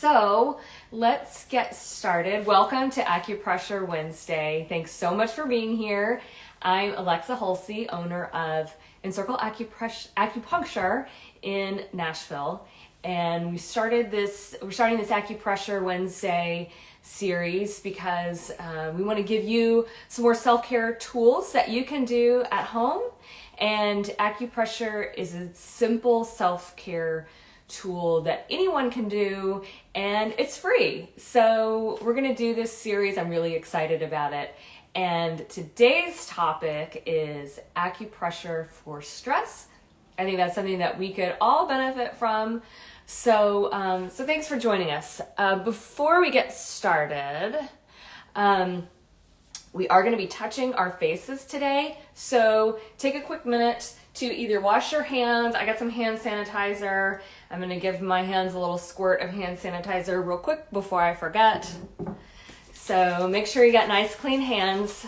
So let's get started. Welcome to Acupressure Wednesday. Thanks so much for being here. I'm Alexa Hulsey, owner of Encircle Acupuncture in Nashville. And we're starting this Acupressure Wednesday series because we want to give you some more self-care tools that you can do at home. And acupressure is a simple self-care tool that anyone can do, and it's free. So we're going to do this series. I'm really excited about it. And today's topic is acupressure for stress. I think that's something that we could all benefit from. So thanks for joining us. Before we get started, we are going to be touching our faces today. So take a quick minute to either wash your hands. I got some hand sanitizer. I'm going to give my hands a little squirt of hand sanitizer real quick before I forget. So make sure you got nice clean hands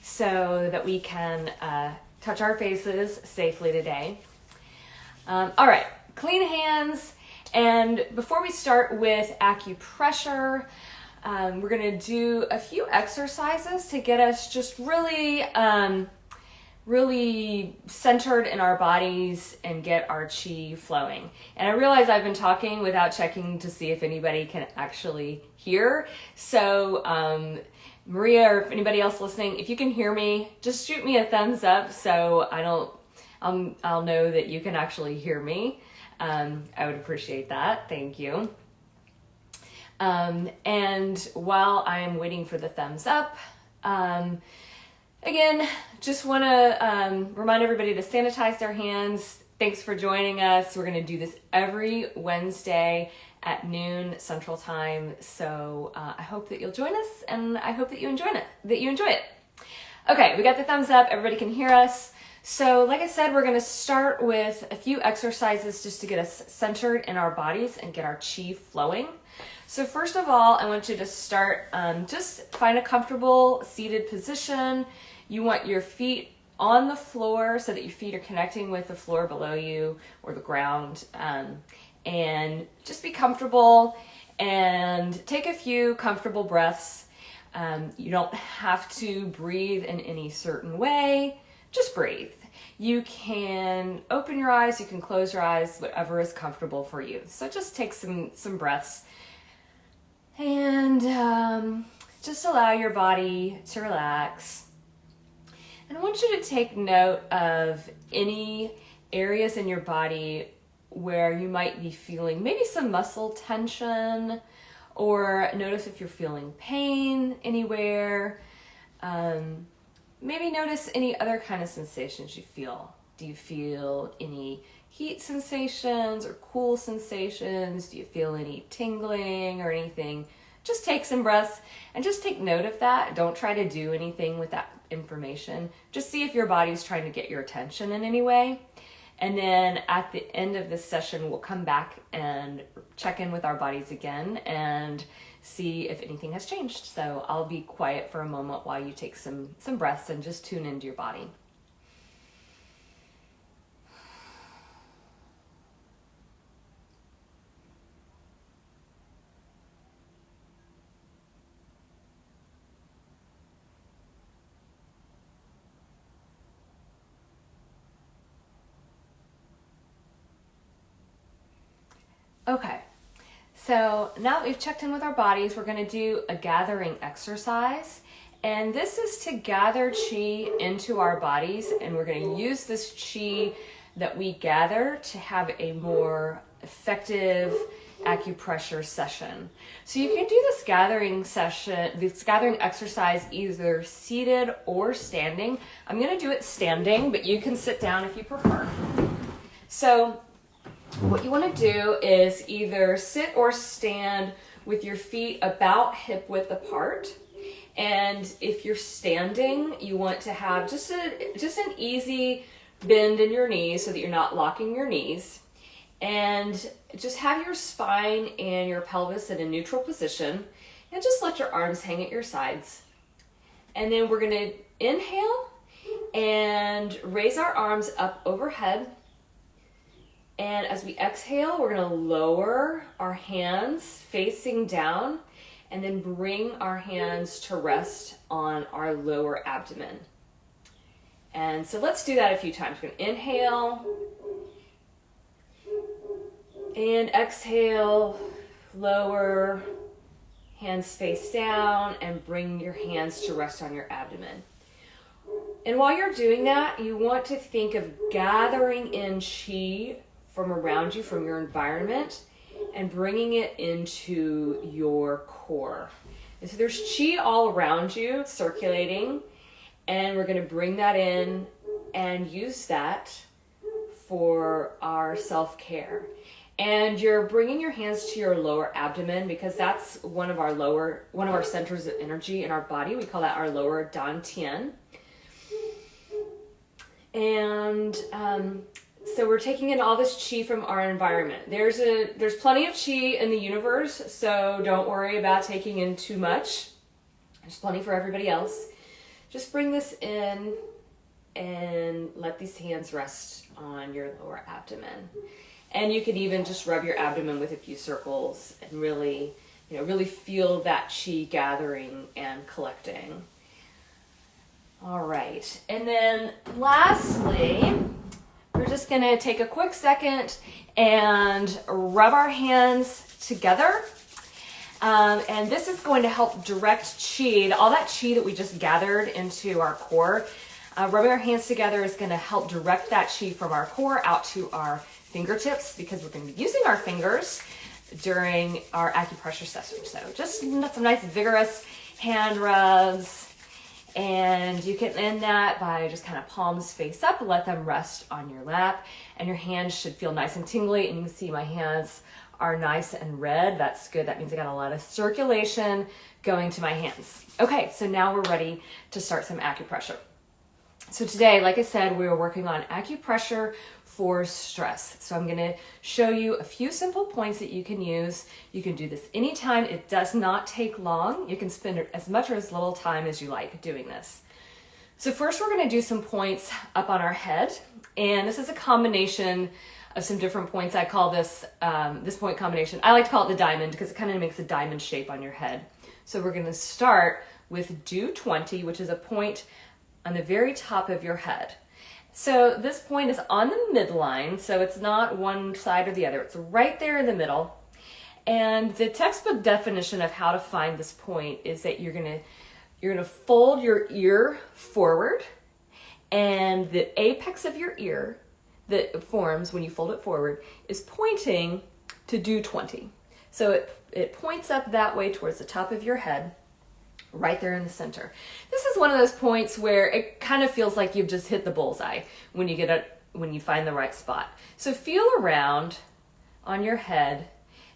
so that we can touch our faces safely today. All right, clean hands. And before we start with acupressure, we're going to do a few exercises to get us just really centered in our bodies and get our chi flowing. And I realize I've been talking without checking to see if anybody can actually hear. So Maria, or if anybody else listening, if you can hear me, just shoot me a thumbs up so I'll know that you can actually hear me. I would appreciate that. Thank you. And while I'm waiting for the thumbs up, again, just want to remind everybody to sanitize their hands. Thanks for joining us. We're going to do this every Wednesday at noon Central Time. So I hope that you'll join us, and I hope that you enjoy it. Okay, we got the thumbs up. Everybody can hear us. So like I said, we're going to start with a few exercises just to get us centered in our bodies and get our chi flowing. So first of all, I want you to start, just find a comfortable seated position. You want your feet on the floor so that your feet are connecting with the floor below you or the ground. And just be comfortable and take a few comfortable breaths. You don't have to breathe in any certain way. Just breathe. You can open your eyes, you can close your eyes, whatever is comfortable for you. So just take some breaths. And just allow your body to relax. And I want you to take note of any areas in your body where you might be feeling maybe some muscle tension, or notice if you're feeling pain anywhere. Maybe notice any other kind of sensations you feel. Do you feel any heat sensations or cool sensations? Do you feel any tingling or anything? Just take some breaths and just take note of that. Don't try to do anything with that information. Just see if your body's trying to get your attention in any way. And then at the end of this session, we'll come back and check in with our bodies again and see if anything has changed. So I'll be quiet for a moment while you take some breaths and just tune into your body. Okay, so now that we've checked in with our bodies, we're going to do a gathering exercise. And this is to gather chi into our bodies, and we're going to use this chi that we gather to have a more effective acupressure session. So you can do this gathering exercise either seated or standing. I'm going to do it standing, but you can sit down if you prefer. So what you want to do is either sit or stand with your feet about hip width apart. And if you're standing, you want to have just an easy bend in your knees so that you're not locking your knees. And just have your spine and your pelvis in a neutral position. And just let your arms hang at your sides. And then we're going to inhale and raise our arms up overhead. And as we exhale, we're going to lower our hands facing down and then bring our hands to rest on our lower abdomen. And so let's do that a few times. We're going to inhale and exhale, lower, hands face down, and bring your hands to rest on your abdomen. And while you're doing that, you want to think of gathering in chi from around you, from your environment, and bringing it into your core. And so there's chi all around you circulating, and we're going to bring that in and use that for our self-care. And you're bringing your hands to your lower abdomen because that's one of our centers of energy in our body. We call that our lower dantian. And so we're taking in all this chi from our environment. There's plenty of chi in the universe, so don't worry about taking in too much. There's plenty for everybody else. Just bring this in and let these hands rest on your lower abdomen. And you can even just rub your abdomen with a few circles and really feel that chi gathering and collecting. All right. And then lastly, we're just going to take a quick second and rub our hands together. And this is going to help direct chi, all that chi that we just gathered into our core. Rubbing our hands together is going to help direct that chi from our core out to our fingertips, because we're going to be using our fingers during our acupressure session. So just some nice vigorous hand rubs, and you can end that by just kind of palms face up, let them rest on your lap, and your hands should feel nice and tingly. And you can see my hands are nice and red. That's good. That means I got a lot of circulation going to my hands. Okay, so now we're ready to start some acupressure. So today, like I said, we are working on acupressure for stress. So I'm going to show you a few simple points that you can use. You can do this anytime. It does not take long. You can spend as much or as little time as you like doing this. So first we're going to do some points up on our head. And this is a combination of some different points. I call this point combination, I like to call it the diamond because it kind of makes a diamond shape on your head. So we're going to start with do 20, which is a point on the very top of your head. So this point is on the midline, so it's not one side or the other. It's right there in the middle. And the textbook definition of how to find this point is that you're gonna fold your ear forward, and the apex of your ear that forms when you fold it forward is pointing to do 20. So it points up that way towards the top of your head, right there in the center. This is one of those points where it kind of feels like you've just hit the bullseye when you find the right spot. So feel around on your head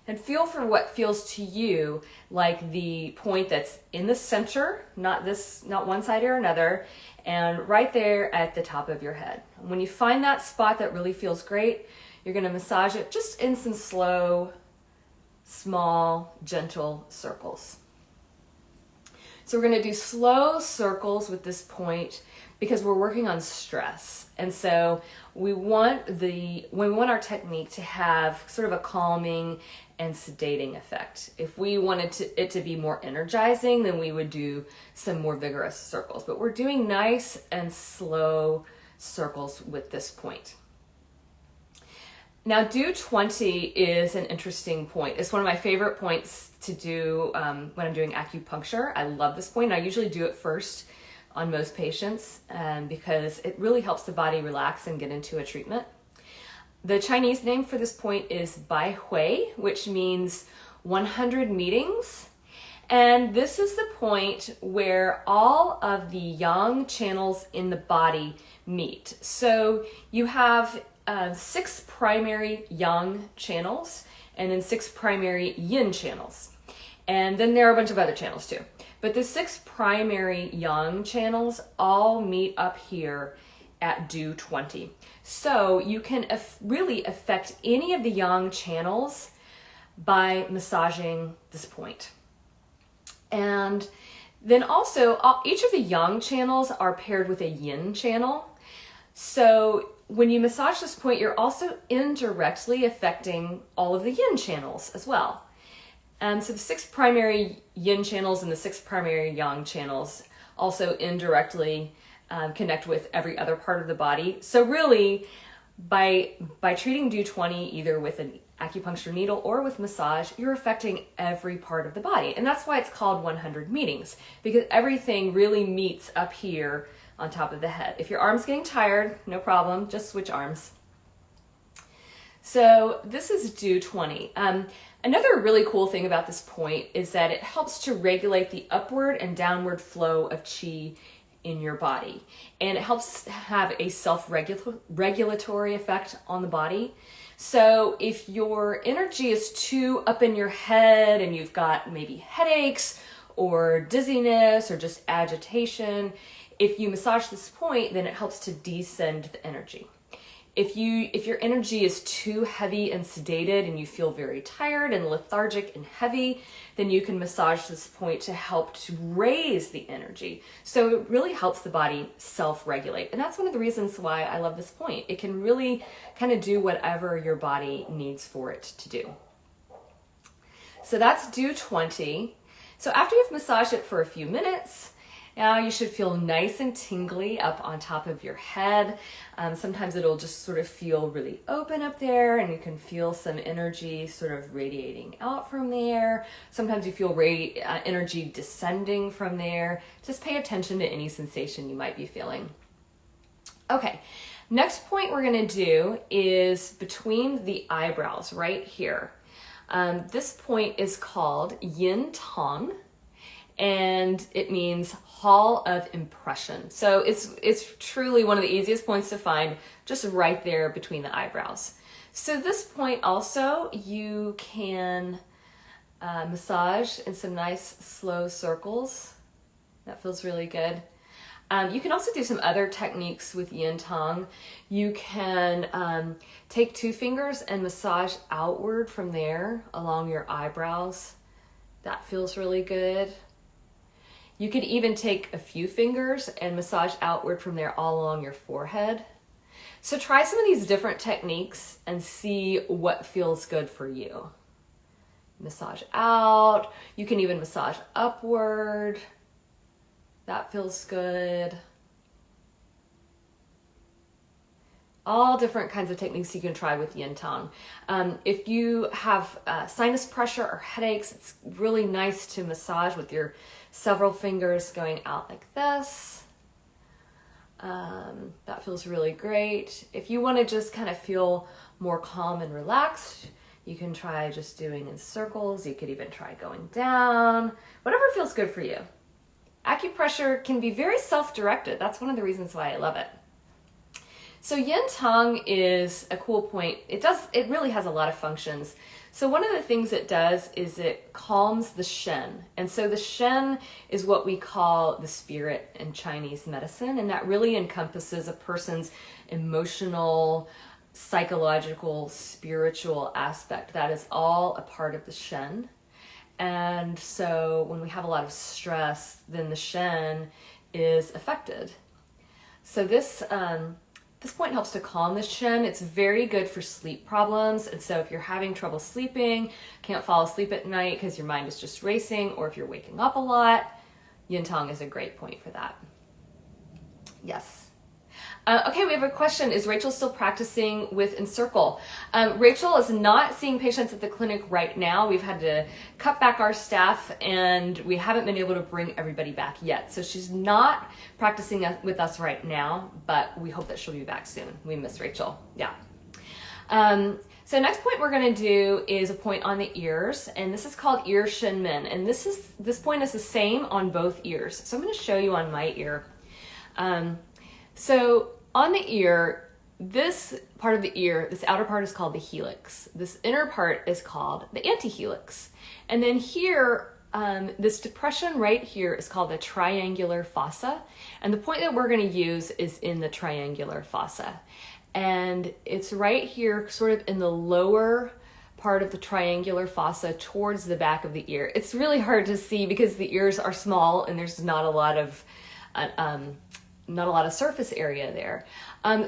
and feel for what feels to you like the point that's in the center, not one side or another, and right there at the top of your head. When you find that spot that really feels great, you're going to massage it just in some slow, small, gentle circles. So we're going to do slow circles with this point because we're working on stress. And so we want our technique to have sort of a calming and sedating effect. If we wanted it to be more energizing, then we would do some more vigorous circles. But we're doing nice and slow circles with this point. Now, do 20 is an interesting point. It's one of my favorite points to do when I'm doing acupuncture. I love this point. I usually do it first on most patients because it really helps the body relax and get into a treatment. The Chinese name for this point is Bai Hui, which means 100 meetings. And this is the point where all of the yang channels in the body meet. So you have 6 primary yang channels and then 6 primary yin channels. And then there are a bunch of other channels too. But the 6 primary yang channels all meet up here at do 20. So you can really affect any of the yang channels by massaging this point. And then also each of the yang channels are paired with a yin channel. So when you massage this point, you're also indirectly affecting all of the yin channels as well. So the 6 primary yin channels and the 6 primary yang channels also indirectly connect with every other part of the body. So really, by treating Do 20 either with an acupuncture needle or with massage, you're affecting every part of the body. And that's why it's called 100 meetings, because everything really meets up here on top of the head. If your arm's getting tired, no problem, just switch arms. So this is Do 20. Another really cool thing about this point is that it helps to regulate the upward and downward flow of qi in your body. And it helps have a self-regulatory effect on the body. So if your energy is too up in your head and you've got maybe headaches or dizziness or just agitation, if you massage this point, then it helps to descend the energy. If your energy is too heavy and sedated and you feel very tired and lethargic and heavy, then you can massage this point to help to raise the energy. So it really helps the body self-regulate. And that's one of the reasons why I love this point. It can really kind of do whatever your body needs for it to do. So that's Do 20. So after you've massaged it for a few minutes, now you should feel nice and tingly up on top of your head. Sometimes it'll just sort of feel really open up there, and you can feel some energy sort of radiating out from there. Sometimes you feel energy descending from there. Just pay attention to any sensation you might be feeling. Okay, next point we're gonna do is between the eyebrows right here. This point is called Yin Tong, and it means Hall of Impression. So it's truly one of the easiest points to find, just right there between the eyebrows. So this point also, you can massage in some nice slow circles. That feels really good. You can also do some other techniques with Yin Tong. You can take 2 fingers and massage outward from there along your eyebrows. That feels really good. You could even take a few fingers and massage outward from there all along your forehead. So try some of these different techniques and see what feels good for you. Massage out. You can even massage upward. That feels good. All different kinds of techniques you can try with Yin Tong. If you have sinus pressure or headaches, it's really nice to massage with your several fingers going out like this. That feels really great. If you want to just kind of feel more calm and relaxed, you can try just doing in circles. You could even try going down, whatever feels good for you. Acupressure can be very self-directed. That's one of the reasons why I love it. So Yin Tong is a cool point. It really has a lot of functions. So one of the things it does is it calms the Shin. And so the Shin is what we call the spirit in Chinese medicine. And that really encompasses a person's emotional, psychological, spiritual aspect. That is all a part of the Shin. And so when we have a lot of stress, then the Shin is affected. So this point helps to calm the Shin. It's very good for sleep problems. And so if you're having trouble sleeping, can't fall asleep at night because your mind is just racing, or if you're waking up a lot, Yin Tong is a great point for that. Yes. Okay, we have a question. Is Rachel still practicing with Encircle? Rachel is not seeing patients at the clinic right now. We've had to cut back our staff and we haven't been able to bring everybody back yet. So she's not practicing with us right now, but we hope that she'll be back soon. We miss Rachel. Yeah. So next point we're going to do is a point on the ears, and this is called ear Shin Men. And this point is the same on both ears. So I'm going to show you on my ear. So on the ear, this part of the ear, this outer part is called the helix. This inner part is called the antihelix. And then here, this depression right here is called the triangular fossa. And the point that we're going to use is in the triangular fossa. And it's right here, sort of in the lower part of the triangular fossa towards the back of the ear. It's really hard to see because the ears are small and there's not a lot of not a lot of surface area there.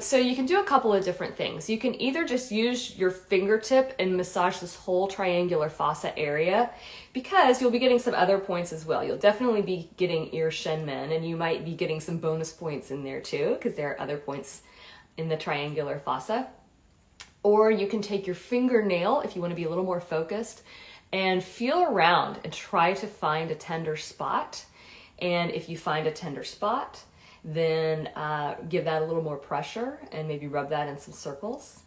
So you can do a couple of different things. You can either just use your fingertip and massage this whole triangular fossa area, because you'll be getting some other points as well. You'll definitely be getting ear Shin Men, and you might be getting some bonus points in there too, because there are other points in the triangular fossa. Or you can take your fingernail, if you want to be a little more focused, and feel around and try to find a tender spot. And if you find a tender spot, then give that a little more pressure and maybe rub that in some circles.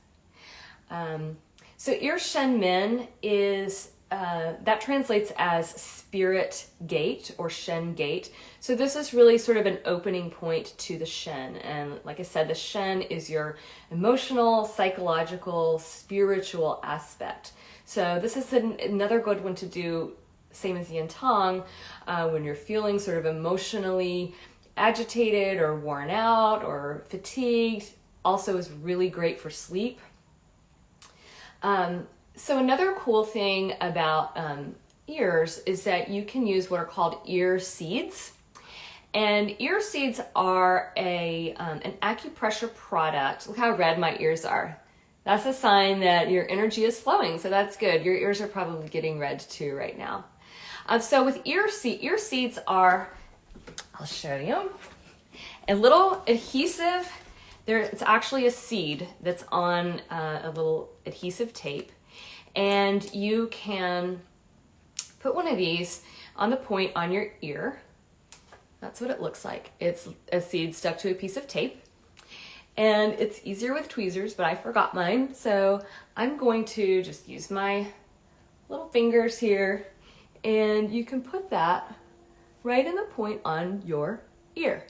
So ear Shin Men is, that translates as spirit gate or Shin gate. So this is really sort of an opening point to the Shin. And like I said, the Shin is your emotional, psychological, spiritual aspect. So this is another good one to do, same as Yin Tong, when you're feeling sort of emotionally agitated or worn out or fatigued. Also is really great for sleep. So another cool thing about ears is that you can use what are called ear seeds. And ear seeds are an acupressure product. Look how red my ears are. That's a sign that your energy is flowing, so that's good. Your ears are probably getting red too right now. So with ear seeds are, I'll show you, a little adhesive. It's actually a seed that's on a little adhesive tape. And you can put one of these on the point on your ear. That's what it looks like. It's a seed stuck to a piece of tape. And it's easier with tweezers, but I forgot mine. So I'm going to just use my little fingers here, and you can put that right in the point on your ear.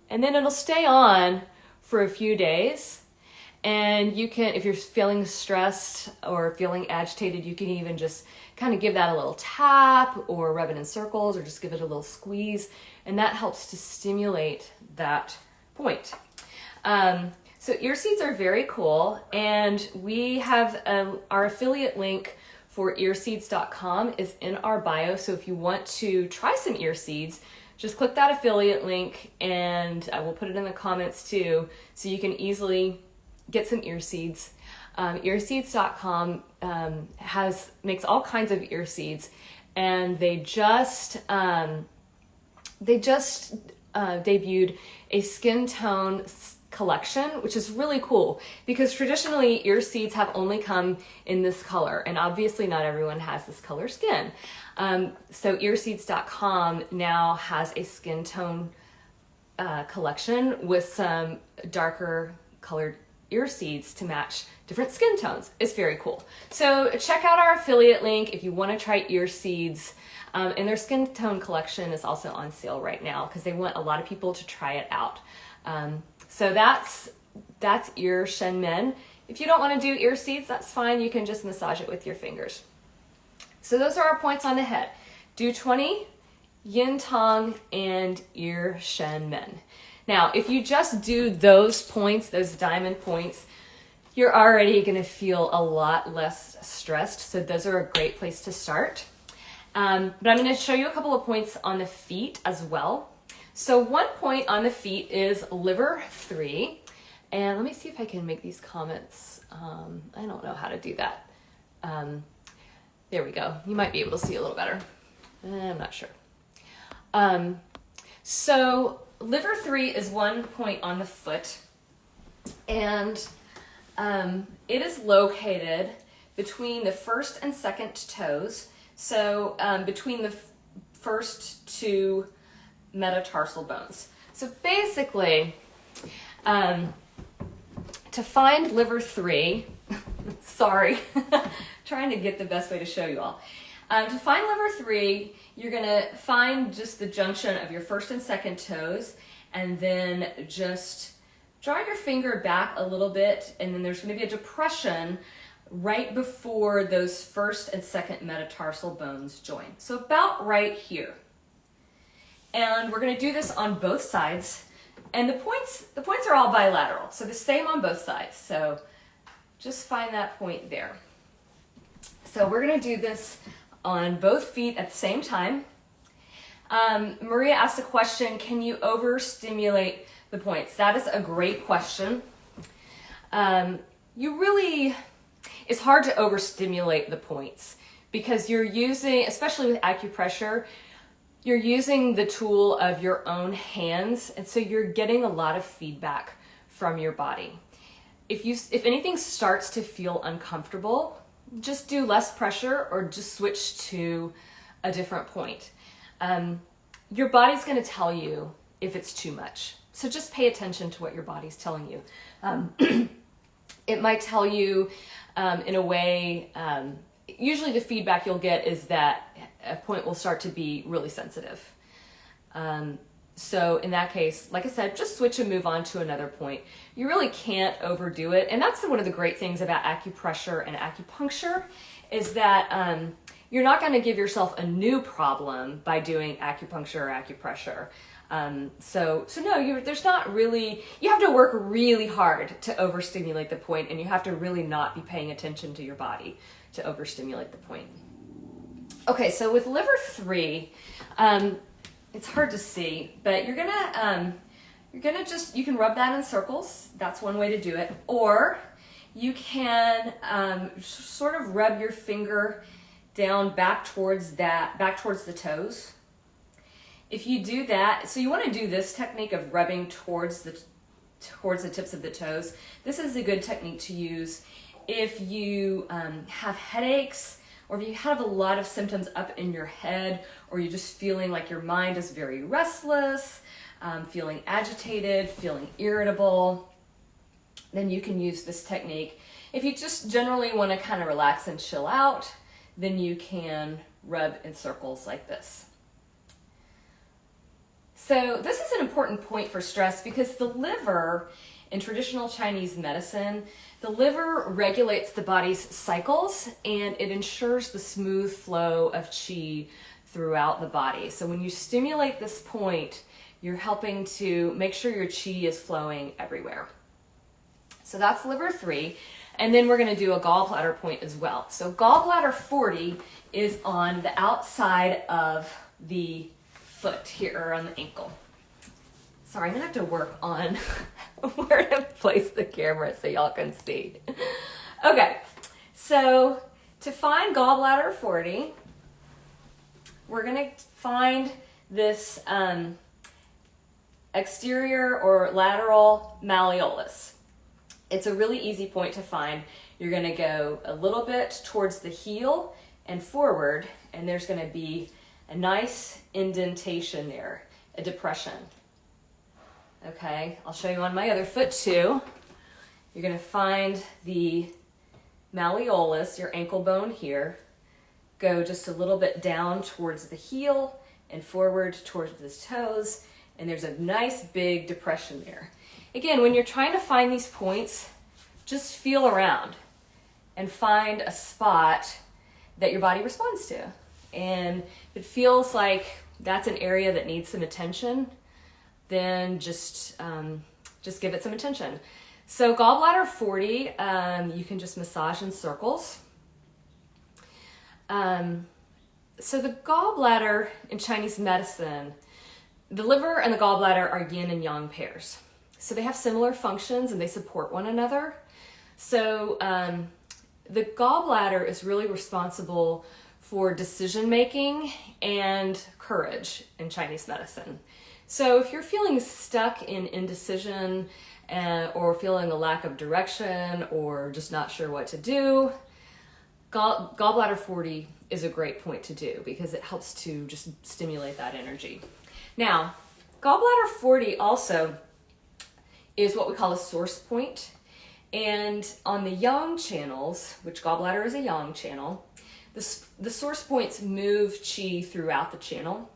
And then it'll stay on for a few days. And you can, if you're feeling stressed or feeling agitated, you can even just kind of give that a little tap or rub it in circles or just give it a little squeeze. And that helps to stimulate that point. So ear seeds are very cool, and we have our affiliate link for earseeds.com is in our bio. So if you want to try some ear seeds, just click that affiliate link, and I will put it in the comments too, so you can easily get some ear seeds. Earseeds.com makes all kinds of ear seeds, and they just debuted a skin tone collection, which is really cool, because traditionally ear seeds have only come in this color, and obviously not everyone has this color skin. So earseeds.com now has a skin tone collection with some darker colored ear seeds to match different skin tones. It's very cool. So check out our affiliate link if you want to try ear seeds. And their skin tone collection is also on sale right now because they want a lot of people to try it out. So that's ear Shin Men. If you don't want to do ear seeds, that's fine. You can just massage it with your fingers. So those are our points on the head. Do 20, Yin Tong, and ear Shin Men. Now, if you just do those points, those diamond points, you're already going to feel a lot less stressed. So those are a great place to start. But I'm going to show you a couple of points on the feet as well. So one point on the feet is liver 3. And let me see if I can make these comments. I don't know how to do that. There we go. You might be able to see a little better. I'm not sure. So liver 3 is one point on the foot. And it is located between the first and second toes. So between the first two metatarsal bones. So basically, to find liver 3, sorry, trying to get the best way to show you all. To find liver 3, you're going to find just the junction of your first and second toes, and then just draw your finger back a little bit, and then there's going to be a depression right before those first and second metatarsal bones join. So about right here. And we're going to do this on both sides. And the points are all bilateral, so the same on both sides. So just find that point there. So we're going to do this on both feet at the same time. Maria asked a question, can you overstimulate the points? That is a great question. It's hard to overstimulate the points because you're using, especially with acupressure, you're using the tool of your own hands, and so you're getting a lot of feedback from your body. If anything starts to feel uncomfortable, just do less pressure or just switch to a different point. Your body's going to tell you if it's too much. So just pay attention to what your body's telling you. It might tell you in a way, usually the feedback you'll get is that a point will start to be really sensitive. So in that case, like I said, just switch and move on to another point. You really can't overdo it. And that's one of the great things about acupressure and acupuncture is that you're not going to give yourself a new problem by doing acupuncture or acupressure. So no, there's not really, you have to work really hard to overstimulate the point, and you have to really not be paying attention to your body to overstimulate the point. Okay, so with liver 3, it's hard to see, but you're gonna you can rub that in circles. That's one way to do it. Or you can sort of rub your finger down back towards the toes. If you do that, so you want to do this technique of rubbing towards the tips of the toes. This is a good technique to use if you have headaches, or if you have a lot of symptoms up in your head, or you're just feeling like your mind is very restless, feeling agitated, feeling irritable, then you can use this technique. If you just generally want to kind of relax and chill out, then you can rub in circles like this. So this is an important point for stress because the liver, in traditional Chinese medicine, the liver regulates the body's cycles and it ensures the smooth flow of qi throughout the body. So when you stimulate this point, you're helping to make sure your qi is flowing everywhere. So that's liver 3. And then we're going to do a gallbladder point as well. So gallbladder 40 is on the outside of the foot here, or on the ankle. Sorry, I'm going to have to work on where to place the camera so y'all can see. Okay, so to find gallbladder 40, we're going to find this exterior or lateral malleolus. It's a really easy point to find. You're going to go a little bit towards the heel and forward, and there's going to be a nice indentation there, a depression. Okay, I'll show you on my other foot too. You're going to find the malleolus, your ankle bone here, go just a little bit down towards the heel and forward towards the toes, and there's a nice big depression there. Again, when you're trying to find these points, just feel around and find a spot that your body responds to. And if it feels like that's an area that needs some attention, then just give it some attention. So gallbladder 40, you can just massage in circles. So the gallbladder in Chinese medicine, the liver and the gallbladder are yin and yang pairs. So they have similar functions and they support one another. So the gallbladder is really responsible for decision making and courage in Chinese medicine. So if you're feeling stuck in indecision or feeling a lack of direction or just not sure what to do, gallbladder 40 is a great point to do because it helps to just stimulate that energy. Now, gallbladder 40 also is what we call a source point. And on the yang channels, which gallbladder is a yang channel, the source points move qi throughout the channel.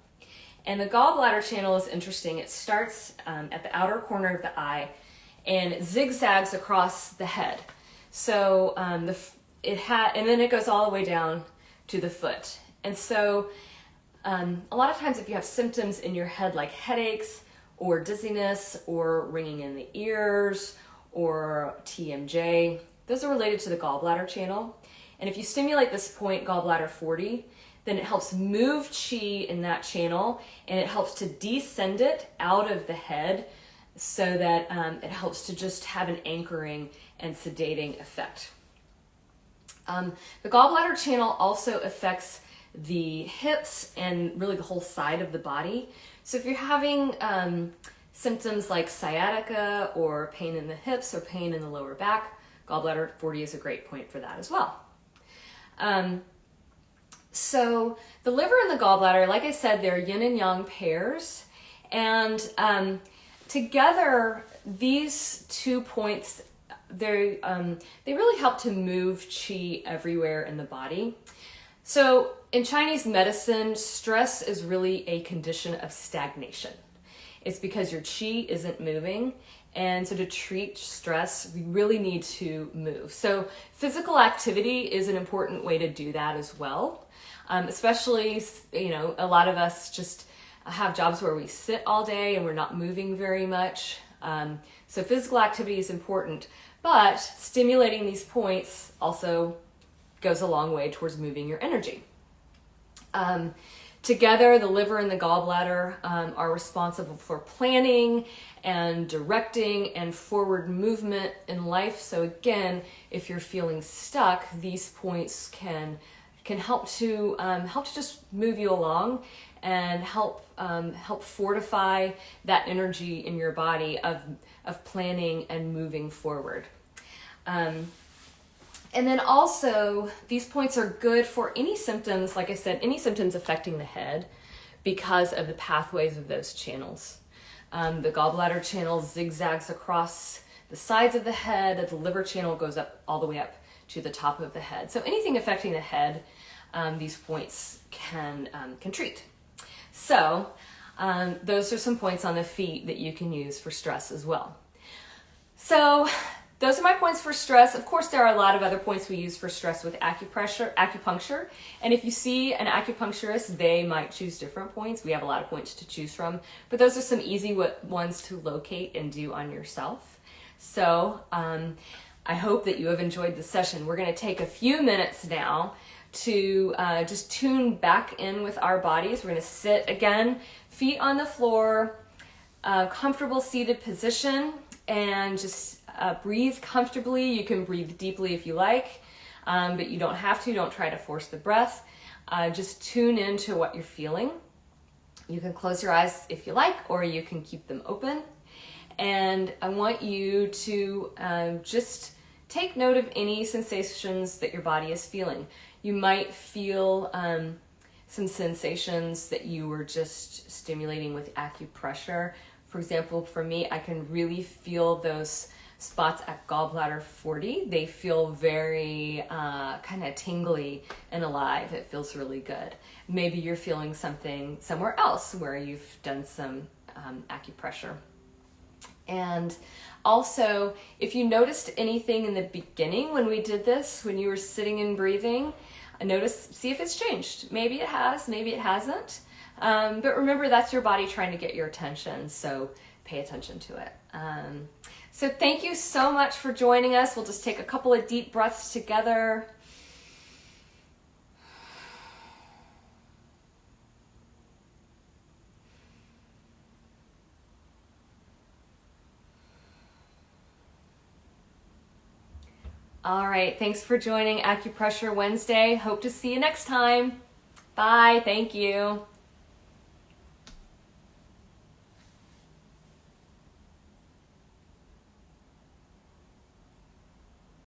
And the gallbladder channel is interesting. It starts at the outer corner of the eye and it zigzags across the head. So and then it goes all the way down to the foot. And so a lot of times if you have symptoms in your head like headaches or dizziness or ringing in the ears or TMJ, those are related to the gallbladder channel. And if you stimulate this point, gallbladder 40, then it helps move chi in that channel, and it helps to descend it out of the head so that it helps to just have an anchoring and sedating effect. The gallbladder channel also affects the hips and really the whole side of the body. So if you're having symptoms like sciatica or pain in the hips or pain in the lower back, gallbladder 40 is a great point for that as well. So the liver and the gallbladder, like I said, they're yin and yang pairs. And together, these 2 points, they really help to move chi everywhere in the body. So in Chinese medicine, stress is really a condition of stagnation. It's because your chi isn't moving. And so to treat stress, we really need to move. So physical activity is an important way to do that as well. Especially, a lot of us just have jobs where we sit all day and we're not moving very much. So physical activity is important, but stimulating these points also goes a long way towards moving your energy. Together, the liver and the gallbladder are responsible for planning and directing and forward movement in life. So again, if you're feeling stuck, these points can help to just move you along and help fortify that energy in your body of planning and moving forward. And then also, these points are good for any symptoms, like I said, any symptoms affecting the head because of the pathways of those channels. The gallbladder channel zigzags across the sides of the head, the liver channel goes up all the way up to the top of the head. So anything affecting the head, these points can treat. So those are some points on the feet that you can use for stress as well. So those are my points for stress. Of course, there are a lot of other points we use for stress with acupuncture. And if you see an acupuncturist, they might choose different points. We have a lot of points to choose from, but those are some easy ones to locate and do on yourself. So I hope that you have enjoyed the session. We're going to take a few minutes now to just tune back in with our bodies. We're going to sit again, feet on the floor, comfortable seated position, and just breathe comfortably. You can breathe deeply if you like, but you don't have to. Don't try to force the breath. Just tune into what you're feeling. You can close your eyes if you like, or you can keep them open. And I want you to just take note of any sensations that your body is feeling. You might feel some sensations that you were just stimulating with acupressure. For example, for me, I can really feel those spots at gallbladder 40. They feel very kind of tingly and alive. It feels really good. Maybe you're feeling something somewhere else where you've done some acupressure. And also, if you noticed anything in the beginning when we did this, when you were sitting and breathing, see if it's changed. Maybe it has, maybe it hasn't. But remember, that's your body trying to get your attention, so pay attention to it. So thank you so much for joining us. We'll just take a couple of deep breaths together. All right, thanks for joining Acupressure Wednesday. Hope to see you next time. Bye, thank you.